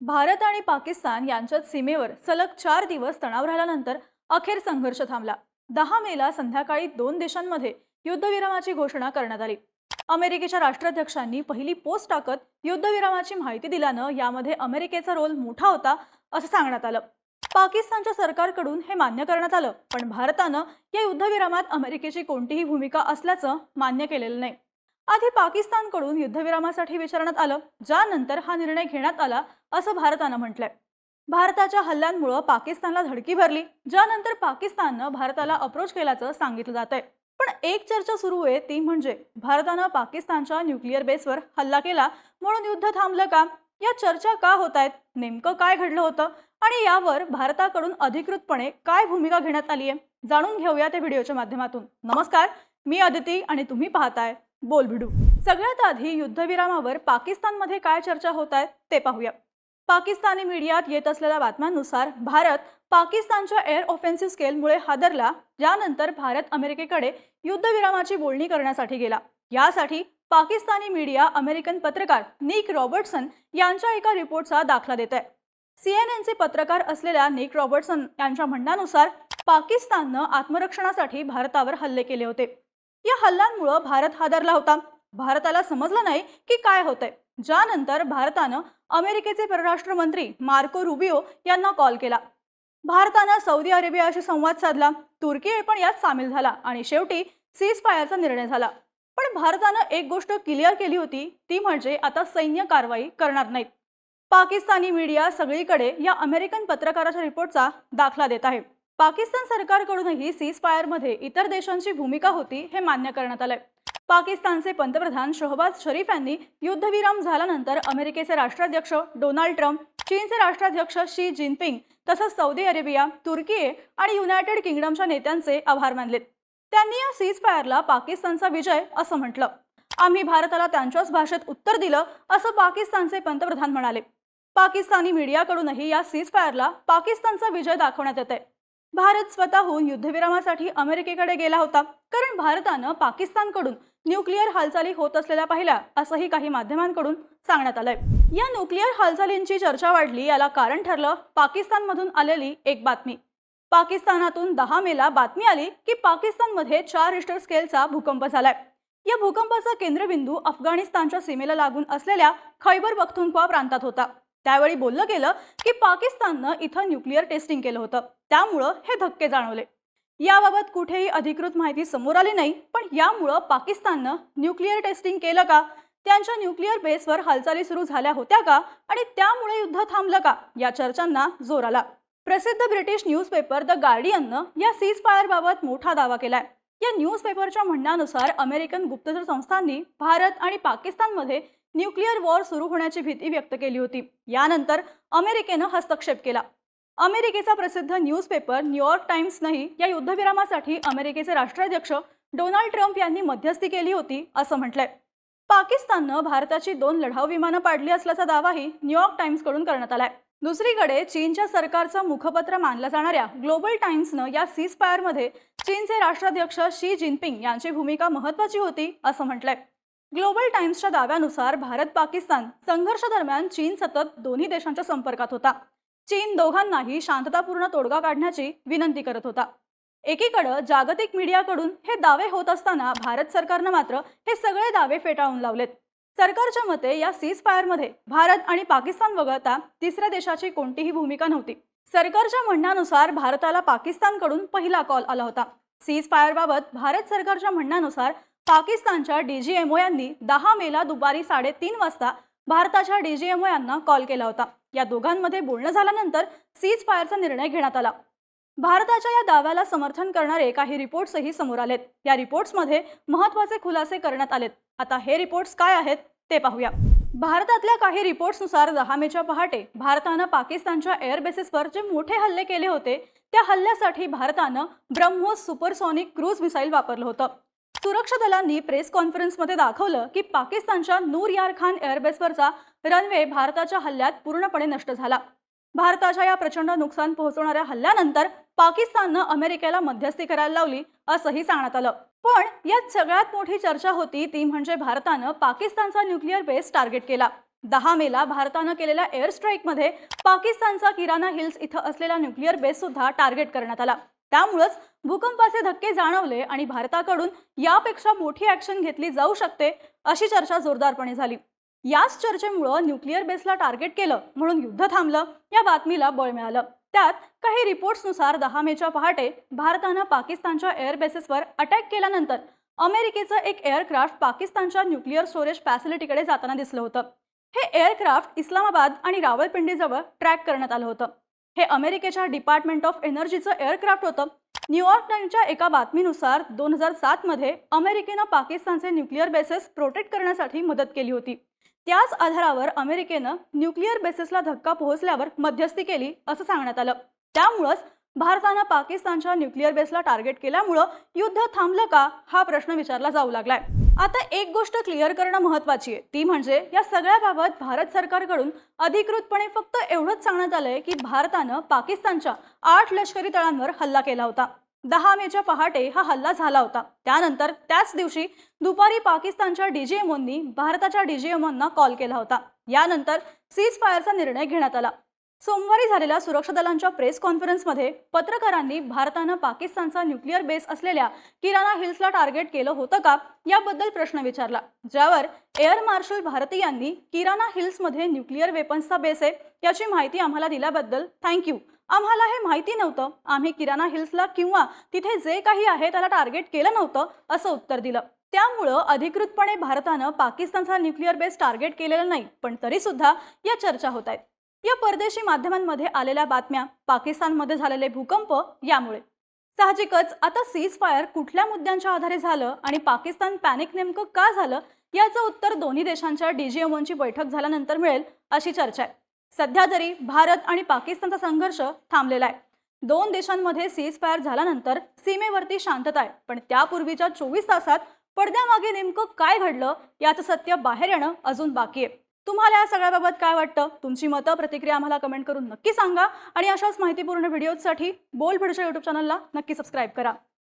भारत आणि पाकिस्तान यांच्यात सीमेवर सलग 4 दिवस तणाव राहिल्यानंतर अखेर संघर्ष थांबला। 10 मेला संध्याकाळी दोन देशांमध्ये युद्धविरामाची घोषणा करण्यात आली। अमेरिकेच्या राष्ट्राध्यक्षांनी पहिली पोस्ट टाकत युद्धविरामाची माहिती दिल्यानं यामध्ये अमेरिकेचा रोल मोठा होता असं सांगण्यात आलं। पाकिस्तानच्या सरकारकडून हे मान्य करण्यात आलं, पण भारतानं या युद्धविरामात अमेरिकेची कोणतीही भूमिका असल्याचं मान्य केलेलं नाही। आधी पाकिस्तानकडून युद्धविरामासाठी विचारण्यात आलं, ज्यानंतर हा निर्णय घेण्यात आला असं भारतानं म्हटलंय। भारताच्या हल्ल्यांमुळे पाकिस्तानला धडकी भरली, ज्यानंतर पाकिस्ताननं भारताला अप्रोच केल्याचं सांगितलं जातंय। पण एक चर्चा सुरू आहे, ती म्हणजे भारतानं पाकिस्तानच्या न्यूक्लिअर बेसवर हल्ला केला म्हणून युद्ध थांबलं का? या चर्चा का होत आहेत? नेमकं काय घडलं होतं आणि यावर भारताकडून अधिकृतपणे काय भूमिका घेण्यात आली आहे, जाणून घेऊया त्या व्हिडिओच्या माध्यमातून। नमस्कार, मी अदिती आणि तुम्ही पाहताय बोल भिडू। सगळ्यात आधी युद्धविरामावर पाकिस्तानमध्ये काय चर्चा होत आहेत ते पाहूया। पाकिस्तानी मीडियात येत असलेल्या बातम्यांनुसार भारत पाकिस्तानच्या एअर ऑफेन्सिव्ह स्केलमुळे हादरला, यानंतर भारत अमेरिकेकडे युद्धविरामाची बोलणी करण्यासाठी गेला। यासाठी पाकिस्तानी मीडिया अमेरिकन पत्रकार निक रॉबर्टसन यांच्या एका रिपोर्टचा दाखला देत आहे। सीएनएनचे पत्रकार असलेल्या निक रॉबर्टसन यांच्या म्हणण्यानुसार पाकिस्ताननं आत्मरक्षणासाठी भारतावर हल्ले केले होते। या हल्ल्यांमुळे भारत हादरला होता। भारताला समजलं नाही की काय होतंय, ज्यानंतर भारतानं अमेरिकेचे परराष्ट्र मंत्री मार्को रुबियो यांना कॉल केला। भारतानं सौदी अरेबियाशी संवाद साधला, तुर्की पण यात सामील झाला आणि शेवटी सीज फायरचा निर्णय झाला। पण भारतानं एक गोष्ट क्लिअर केली होती, ती म्हणजे आता सैन्य कारवाई करणार नाहीत। पाकिस्तानी मीडिया सगळीकडे या अमेरिकन पत्रकाराच्या रिपोर्टचा दाखला देत आहे। पाकिस्तान सरकारकडूनही सीज फायरमध्ये इतर देशांची भूमिका होती हे मान्य करण्यात आलंय। पाकिस्तानचे पंतप्रधान शहबाज शरीफ यांनी युद्धविराम झाल्यानंतर अमेरिकेचे राष्ट्राध्यक्ष डोनाल्ड ट्रम्प, चीनचे राष्ट्राध्यक्ष शी जिनपिंग तसंच सौदी अरेबिया, तुर्की आणि युनायटेड किंगडमच्या नेत्यांचे आभार मानलेत। त्यांनी या सीज फायरला पाकिस्तानचा विजय असं म्हटलं। आम्ही भारताला त्यांच्याच भाषेत उत्तर दिलं असं पाकिस्तानचे पंतप्रधान म्हणाले। पाकिस्तानी मीडियाकडूनही या सीज फायरला पाकिस्तानचा विजय दाखवण्यात येतोय। भारत स्वतःहून युद्धविरामासाठी अमेरिकेकडे गेला होता, कारण भारतानं पाकिस्तानकडून न्यूक्लिअर हालचाली होत असलेल्या पाहिल्या असंही काही माध्यमांकडून सांगण्यात आलंय। या न्यूक्लिअर हालचालींची चर्चा वाढली, याला कारण ठरलं पाकिस्तानमधून आलेली एक बातमी। पाकिस्तानातून 10 मेला बातमी आली की पाकिस्तानमध्ये 4 रिश्टर स्केलचा भूकंप झालाय। या भूकंपाचा केंद्रबिंदू अफगाणिस्तानच्या सीमेला लागून असलेल्या खैबर पख्तूनख्वा प्रांतात होता। त्यावेळी बोललं गेलं की पाकिस्ताननं इथं न्यूक्लिअर टेस्टिंग केलं होतं, त्यामुळं हे धक्के जाणवले। याबाबत कुठेही अधिकृत माहिती समोर आली नाही, पण यामुळं पाकिस्ताननं न्यूक्लिअर टेस्टिंग केलं का, त्यांच्या न्यूक्लिअर बेसवर हालचाली सुरू झाल्या होत्या का आणि त्यामुळे युद्ध थांबलं का, या चर्चांना जोर आला। प्रसिद्ध ब्रिटिश न्यूजपेपर द गार्डियननं या सीज फायरबाबत मोठा दावा केलाय। या न्यूजपेपरच्या म्हणण्यानुसार अमेरिकन गुप्तचर संस्थांनी भारत आणि पाकिस्तानमध्ये न्यूक्लिअर वॉर सुरू होण्याची भीती व्यक्त केली होती। यानंतर अमेरिकेनं हस्तक्षेप केला। अमेरिकेचा प्रसिद्ध न्यूजपेपर न्यूयॉर्क टाइम्सनंही या युद्धविरामासाठी अमेरिकेचे राष्ट्राध्यक्ष डोनाल्ड ट्रम्प यांनी मध्यस्थी केली होती असं म्हटलंय। पाकिस्ताननं भारताची 2 लढाऊ विमानं पाडली असल्याचा दावाही न्यूयॉर्क टाइम्सकडून करण्यात आलाय। दुसरीकडे चीनच्या सरकारचं मुखपत्र मानल्या जाणाऱ्या ग्लोबल टाइम्सनं या सीज फायरमध्ये चीनचे राष्ट्राध्यक्ष शी जिनपिंग यांची भूमिका महत्त्वाची होती असं म्हटलंय। ग्लोबल टाइम्सच्या दाव्यानुसार भारत पाकिस्तान संघर्षादरम्यान चीन सतत दोन्ही देशांच्या संपर्कात होता। चीन दोघांनाही शांततापूर्ण तोडगा काढण्याची विनंती करत होता। एकीकडे जागतिक मीडियाकडून हे दावे होत असताना भारत सरकारनं मात्र हे सगळे दावे फेटाळून लावलेत। सरकारच्या मते या सीज फायरमध्ये भारत आणि पाकिस्तान वगळता तिसऱ्या देशाची कोणतीही भूमिका नव्हती। सरकारच्या म्हणण्यानुसार भारताला पाकिस्तानकडून पहिला कॉल आला होता। सीज फायरबाबत भारत सरकारच्या म्हणण्यानुसार पाकिस्तानच्या डीजीएमओ यांनी 10 मेला दुपारी 3:30 वाजता भारताच्या डीजीएमओ यांना कॉल केला होता। या दोघांमध्ये बोलणं झाल्यानंतर सीज फायरचा निर्णय घेण्यात आला। भारताच्या या दाव्याला समर्थन करणारे काही रिपोर्ट्सही समोर आलेत। या रिपोर्ट्समध्ये महत्त्वाचे खुलासे करण्यात आलेत। आता हे रिपोर्ट्स काय आहेत ते पाहूया। भारतातल्या काही रिपोर्ट्सनुसार 10 मेच्या पहाटे भारतानं पाकिस्तानच्या एअर बेसेसवर जे मोठे हल्ले केले होते, त्या हल्ल्यासाठी भारतानं ब्रह्मोस सुपरसॉनिक क्रूज मिसाईल वापरलं होतं। सुरक्षा दलांनी प्रेस कॉन्फरन्समध्ये दाखवलं की पाकिस्तानच्या नूर यार खान एअरबेसवरचा रनवे भारताच्या हल्ल्यात पूर्णपणे नष्ट झाला। भारताच्या या प्रचंड नुकसान पोहोचवणाऱ्या हल्ल्यानंतर पाकिस्ताननं अमेरिकेला मध्यस्थी करायला लावली असंही सांगण्यात आलं। पण यात सगळ्यात मोठी चर्चा होती ती म्हणजे भारतानं पाकिस्तानचा न्यूक्लिअर बेस टार्गेट केला। 10 मेला भारतानं केलेल्या एअर स्ट्राईकमध्ये पाकिस्तानचा किराणा हिल्स इथं असलेला न्यूक्लिअर बेस सुद्धा टार्गेट करण्यात आला। त्यामुळेच भूकंपाचे धक्के जाणवले आणि भारताकडून यापेक्षा मोठी ॲक्शन घेतली जाऊ शकते अशी चर्चा जोरदारपणे झाली। याच चर्चेमुळे न्यूक्लिअर बेसला टार्गेट केलं म्हणून युद्ध थांबलं या बातमीला बळ मिळालं। त्यात काही रिपोर्ट्सनुसार 10 मेच्या पहाटे भारतानं पाकिस्तानच्या एअर बेसेसवर अटॅक केल्यानंतर अमेरिकेचं एक एअरक्राफ्ट पाकिस्तानच्या न्यूक्लिअर स्टोरेज फॅसिलिटीकडे जाताना दिसलं होतं। हे एअरक्राफ्ट इस्लामाबाद आणि रावळपिंडीजवळ ट्रॅक करण्यात आलं होतं। हे अमेरिकेच्या डिपार्टमेंट ऑफ एनर्जीचं एअरक्राफ्ट होतं। न्यूयॉर्क टाइम्सच्या एका बातमीनुसार 2007 मध्ये अमेरिकेनं पाकिस्तानचे न्यूक्लिअर बेसेस प्रोटेक्ट करण्यासाठी मदत केली होती। त्याच आधारावर अमेरिकेनं न्यूक्लिअर बेसेसला धक्का पोहोचल्यावर मध्यस्थी केली असं सांगण्यात आलं। त्यामुळेच भारतानं पाकिस्तानच्या न्यूक्लिअर बेसला टार्गेट केल्यामुळे युद्ध थांबलं का हा प्रश्न विचारला जाऊ लागलाय। आता एक गोष्ट क्लिअर करणं महत्त्वाची आहे, ती म्हणजे या सगळ्याबाबत भारत सरकारकडून अधिकृतपणे फक्त एवढंच सांगण्यात आलंय की भारतानं पाकिस्तानच्या 8 लष्करी तळांवर हल्ला केला होता। 10 मेच्या पहाटे हा हल्ला झाला होता। त्यानंतर त्याच दिवशी दुपारी पाकिस्तानच्या डीजीएमओंनी भारताच्या डीजीएमओंना कॉल केला होता। यानंतर सीज फायरचा निर्णय घेण्यात आला। सोमवारी झालेल्या सुरक्षा दलांच्या प्रेस कॉन्फरन्समध्ये पत्रकारांनी भारतानं पाकिस्तानचा न्यूक्लिअर बेस असलेल्या किराणा हिल्सला टार्गेट केलं होतं का याबद्दल प्रश्न विचारला, ज्यावर एअर मार्शल भारती यांनी किराणा हिल्समध्ये न्यूक्लिअर वेपन्सचा बेस आहे याची माहिती आम्हाला दिल्याबद्दल थँक्यू। आम्हाला हे माहिती नव्हतं। आम्ही किराणा हिल्सला किंवा तिथे जे काही आहे त्याला टार्गेट केलं नव्हतं असं उत्तर दिलं। त्यामुळं अधिकृतपणे भारतानं पाकिस्तानचा न्यूक्लिअर बेस टार्गेट केलेला नाही, पण तरी सुद्धा या चर्चा होत आहेत। या परदेशी माध्यमांमध्ये आलेल्या बातम्या, पाकिस्तानमध्ये झालेले भूकंप यामुळे साहजिकच आता सीज फायर कुठल्या मुद्द्यांच्या आधारे झालं आणि पाकिस्तान पॅनिक नेमकं का झालं याचं उत्तर दोन्ही देशांच्या डीजीएमओंची बैठक झाल्यानंतर मिळेल अशी चर्चा आहे। सध्या तरी भारत आणि पाकिस्तानचा संघर्ष थांबलेला आहे। दोन देशांमध्ये सीज फायर झाल्यानंतर सीमेवरती शांतता आहे, पण त्यापूर्वीच्या 24 तासात पडद्यामागे नेमकं काय घडलं याचं सत्य बाहेर येणं अजून बाकी आहे। तुम्हाला या सगळ्याबाबत काय वाटतं? तुमची मतं, प्रतिक्रिया आम्हाला कमेंट करून नक्की सांगा आणि अशाच माहितीपूर्ण व्हिडिओसाठी बोल भिडच्या YouTube चॅनलला नक्की सबस्क्राईब करा।